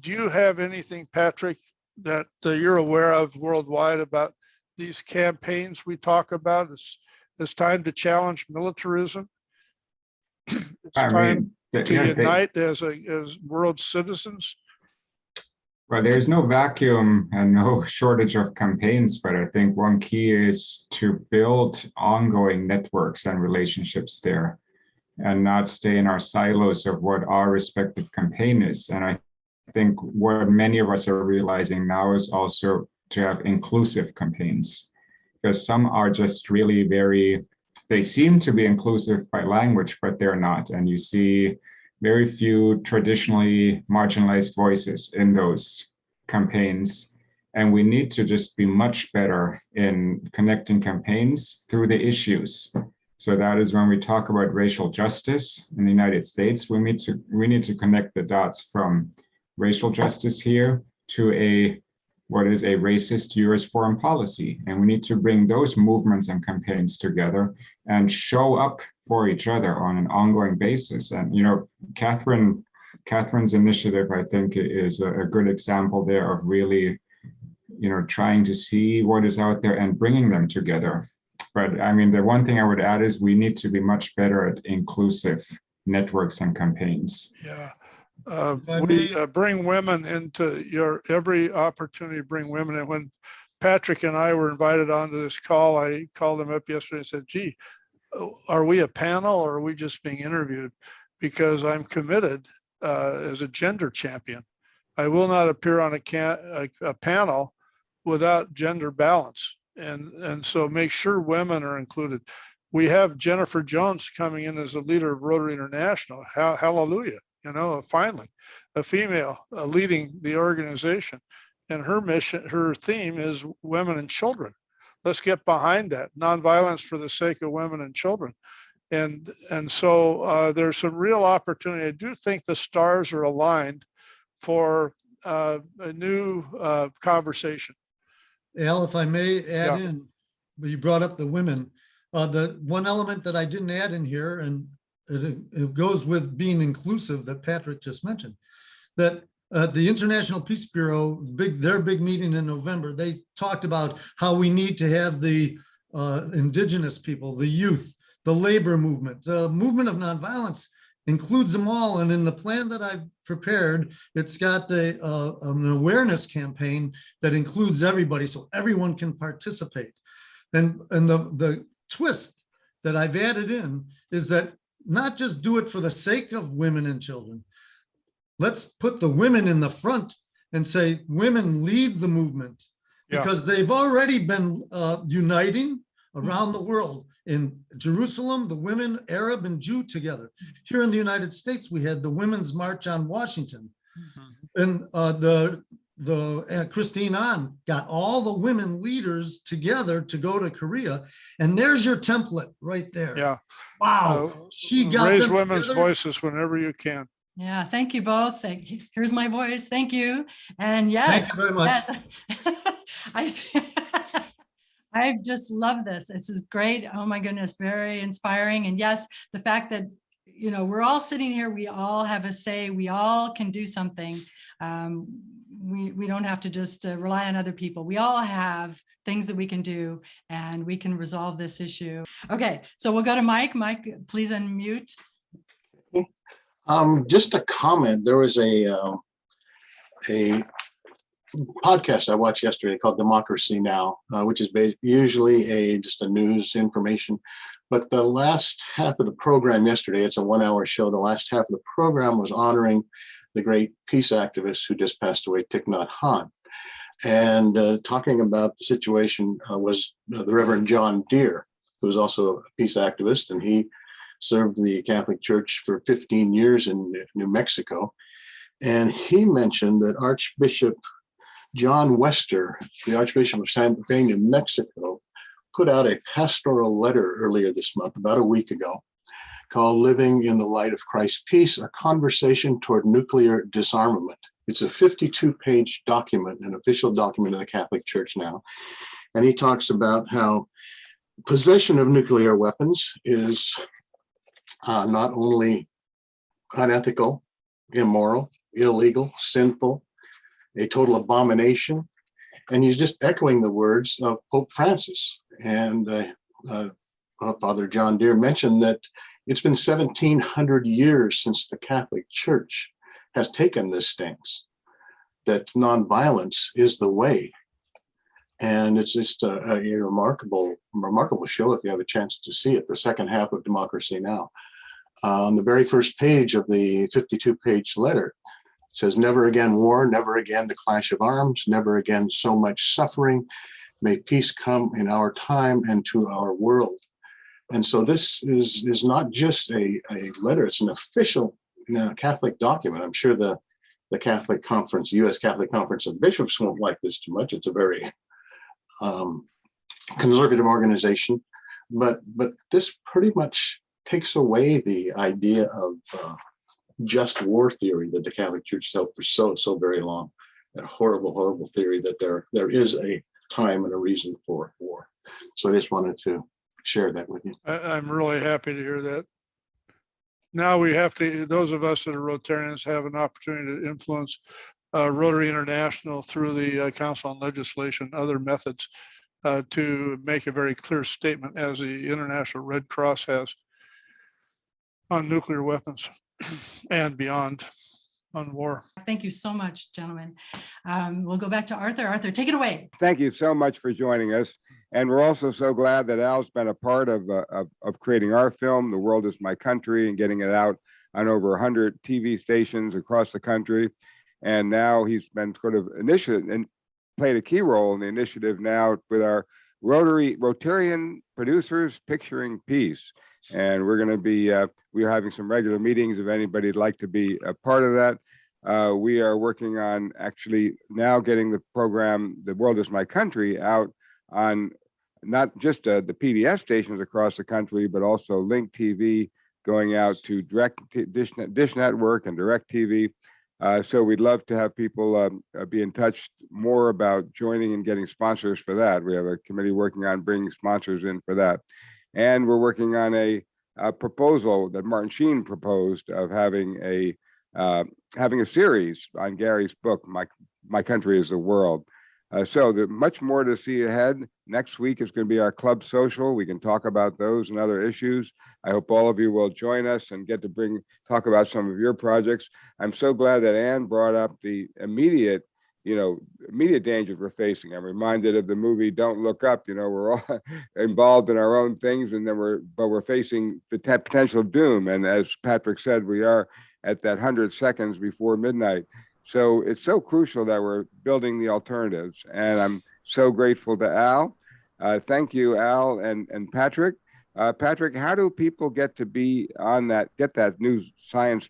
Do you have anything, Patrick, that you're aware of worldwide about these campaigns we talk about? It's time to challenge militarism. It's time to unite as world citizens. Well, there's no vacuum and no shortage of campaigns, but I think one key is to build ongoing networks and relationships there and not stay in our silos of what our respective campaign is. And I think what many of us are realizing now is also to have inclusive campaigns, because some are just really they seem to be inclusive by language, but they're not. And you see very few traditionally marginalized voices in those campaigns. And we need to just be much better in connecting campaigns through the issues. So that is when we talk about racial justice in the United States, we need to connect the dots from racial justice here to what is a racist US foreign policy. And we need to bring those movements and campaigns together and show up for each other on an ongoing basis. And, Catherine's initiative, I think, is a good example there of really, trying to see what is out there and bringing them together. But I mean, the one thing I would add is we need to be much better at inclusive networks and campaigns. Yeah. If I We may- bring women into your every opportunity to bring women in. When Patrick and I were invited onto this call, I called him up yesterday and said, gee, are we a panel or are we just being interviewed? Because I'm committed as a gender champion. I will not appear on a panel without gender balance. And so make sure women are included. We have Jennifer Jones coming in as a leader of Rotary International. Hallelujah. You know, finally, a female leading the organization. And her mission, her theme is women and children. Let's get behind that. Nonviolence for the sake of women and children. And so there's some real opportunity. I do think the stars are aligned for a new conversation. Al, if I may add Yeah. in, you brought up the women. The one element that I didn't add in here, and it goes with being inclusive that Patrick just mentioned, that the International Peace Bureau, their big meeting in November, they talked about how we need to have the indigenous people, the youth, the labor movement. The movement of nonviolence includes them all. And in the plan that I've prepared, it's got an awareness campaign that includes everybody so everyone can participate. And the twist that I've added in is that not just do it for the sake of women and children. Let's put the women in the front and say, women lead the movement, Yeah. because they've already been uniting around the world. In Jerusalem, the women, Arab and Jew together. Here in the United States, we had the Women's March on Washington. And Christine Ahn got all the women leaders together to go to Korea. And there's your template right there. Yeah. Wow. She got Raise them women's together. voices whenever you can. Yeah, thank you both. Here's my voice. Thank you. And yes. Thank you very much. Yes. I just love this. This is great. Oh my goodness, very inspiring. And yes, the fact that, you know, we're all sitting here, we all have a say, we all can do something. We don't have to just rely on other people. We all have things that we can do and we can resolve this issue. Okay, so we'll go to Mike. Mike, please unmute. Just a comment. There was a podcast I watched yesterday called Democracy Now, which is usually just a news information. But the last half of the program yesterday, it's a 1-hour show. The last half of the program was honoring the great peace activist who just passed away, Thich Nhat Hanh. And talking about the situation was the Reverend John Deere, who was also a peace activist, and he served the Catholic Church for 15 years in New Mexico. And he mentioned that Archbishop John Wester, the Archbishop of Santa Fe, New Mexico, put out a pastoral letter earlier this month, about a week ago, called Living in the Light of Christ's Peace, a conversation toward nuclear disarmament. It's a 52-page document, an official document of the Catholic Church now. And he talks about how possession of nuclear weapons is not only unethical, immoral, illegal, sinful, a total abomination. And he's just echoing the words of Pope Francis. And Father John Deere mentioned that it's been 1700 years since the Catholic Church has taken this stance, that nonviolence is the way. And it's just a remarkable show if you have a chance to see it, the second half of Democracy Now. On the very first page of the 52-page letter, it says, "Never again war, never again the clash of arms, never again so much suffering. May peace come in our time and to our world." And so this is not just a letter, it's an official Catholic document. I'm sure the Catholic Conference, the U.S. Catholic Conference of Bishops won't like this too much. It's a very conservative organization, but this pretty much takes away the idea of just war theory that the Catholic Church held for so very long. That horrible theory that there is a time and a reason for war. So I just wanted to share that with you. I'm really happy to hear that. Now we have to, those of us that are Rotarians have an opportunity to influence Rotary International through the Council on Legislation, other methods. to make a very clear statement, as the International Red Cross has, on nuclear weapons and beyond, on war. Thank you so much, gentlemen. We'll go back to Arthur. Arthur, take it away. Thank you so much for joining us. And we're also so glad that Al's been a part of creating our film, The World is My Country, and getting it out on over 100 TV stations across the country. And now he's been sort of initiative and played a key role in the initiative now with our Rotarian producers picturing peace. And we're going to be, we're having some regular meetings if anybody'd like to be a part of that. We are working on actually now getting the program, The World is My Country, out on not just the PBS stations across the country, but also Link TV, going out to Dish Network and Direct TV. So we'd love to have people be in touch more about joining and getting sponsors for that. We have a committee working on bringing sponsors in for that. And we're working on a proposal that Martin Sheen proposed of having a series on Gary's book, My Country is the World. So there's much more to see ahead. Next week is going to be our club social. We can talk about those and other issues. I hope all of you will join us and get to talk about some of your projects. I'm so glad that Ann brought up the immediate dangers we're facing. I'm reminded of the movie Don't Look Up. We're all involved in our own things, and then we're facing the potential doom. And as Patrick said, we are at that 100 seconds before midnight. So it's so crucial that we're building the alternatives. And I'm so grateful to Al. Thank you, Al and Patrick. Patrick, how do people get to be on get that new science,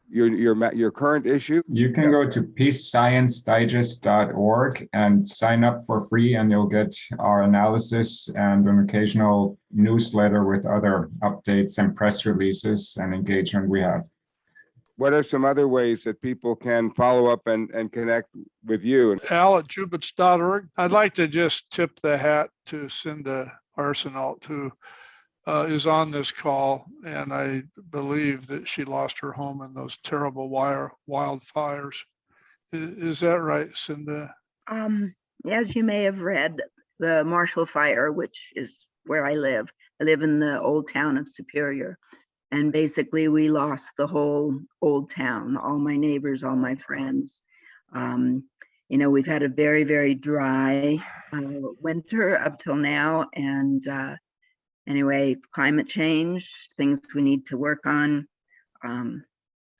your current issue? You can go to peacesciencedigest.org and sign up for free, and you'll get our analysis and an occasional newsletter with other updates and press releases and engagement we have. What are some other ways that people can follow up and connect with you? Al at Jubitz.org. I'd like to just tip the hat to Cinda Arsenault, who is on this call, and I believe that she lost her home in those terrible wildfires. Is that right, Cinda? As you may have read, the Marshall Fire, which is where I live in the old town of Superior. And basically we lost the whole old town, all my neighbors, all my friends. We've had a very, very dry winter up till now. And anyway, climate change, things we need to work on.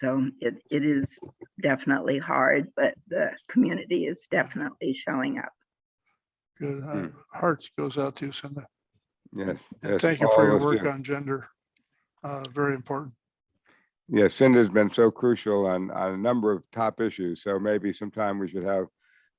So it is definitely hard, but the community is definitely showing up. Good. Hearts goes out to you, Cinda. Yes. And thank you for your work on gender. Very important. Yes, Cinda's been so crucial on a number of top issues. So maybe sometime we should have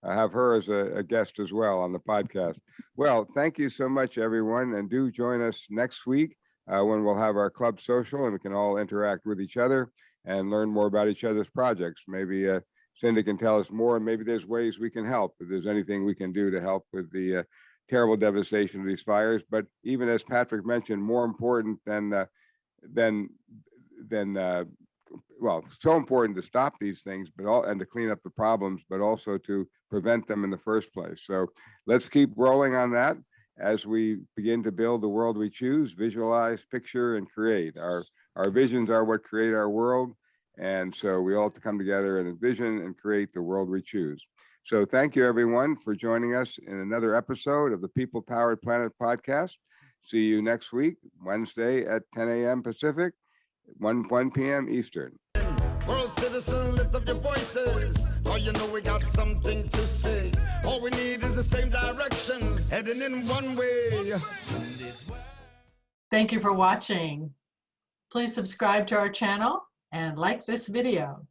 her as a guest as well on the podcast. Well, thank you so much, everyone. And do join us next week when we'll have our club social and we can all interact with each other and learn more about each other's projects. Maybe Cinda can tell us more, and maybe there's ways we can help. If there's anything we can do to help with the terrible devastation of these fires. But even as Patrick mentioned, more important than so important to stop these things, and to clean up the problems, but also to prevent them in the first place. So let's keep rolling on that as we begin to build the world we choose, visualize, picture, and create. Our visions are what create our world. And so we all have to come together and envision and create the world we choose. So thank you, everyone, for joining us in another episode of the People Powered Planet podcast. See you next week, Wednesday at 10 a.m. Pacific, 1 p.m. Eastern. World citizen, lift up your voices. Oh, we got something to say. All we need is the same directions, heading in one way. Thank you for watching. Please subscribe to our channel and like this video.